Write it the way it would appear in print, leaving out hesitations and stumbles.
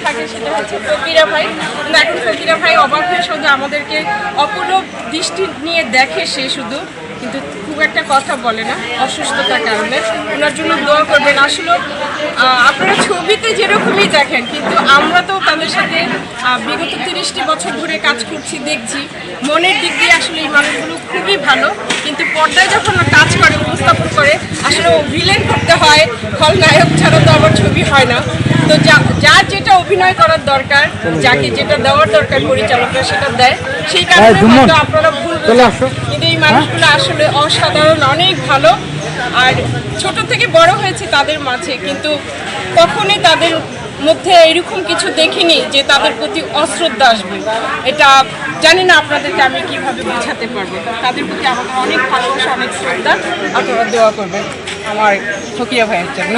থাকে সেটা হচ্ছে ফকিরা ভাই। কিন্তু এখন ফকিরা ভাই অবাক হয়ে শুধু আমাদেরকে অপূর্ব দৃষ্টি নিয়ে দেখে, সে শুধু, কিন্তু খুব একটা কথা বলে না অসুস্থতার কারণে। ওনার জন্য দোয়া করবেন। আসলে আপনারা ছবিতে যেরকমই দেখেন, কিন্তু আমরা তো তাদের সাথে বিগত 30টি বছর ধরে কাজ করছি, দেখছি মনের দিক দিয়ে আসলে এই মানুষগুলো খুবই ভালো। কিন্তু পর্দায় যখন কাজ করে, উপস্থাপন করে, আসলে ভিলেন করতে হয়, খলনায়ক ছাড়া তো আবার ছবি হয় না। তো যার যেটা অভিনয় করার দরকার, যাকে যেটা দেওয়ার দরকার পরিচালকরা সেটা দেয়, সেই কারণে হয়তো আপনারা ভুল বুঝেন। কিন্তু এই মানুষগুলো আসলে অসাধারণ, অনেক ভালো। আর ছোট থেকে বড় হয়েছে তাদের মাঝে, কিন্তু কখনই তাদের মধ্যে এরকম কিছু দেখিনি যে তাদের প্রতি অশ্রদ্ধা আসবে। এটা জানি না আপনাদেরকে আমি কিভাবে বোঝাতে পারবো। তাদের প্রতি আমাদের অনেক ভালোবাসা, অনেক শ্রদ্ধা। আপনারা দোয়া করবেন আমার ফকিরা ভাইয়ের জন্য।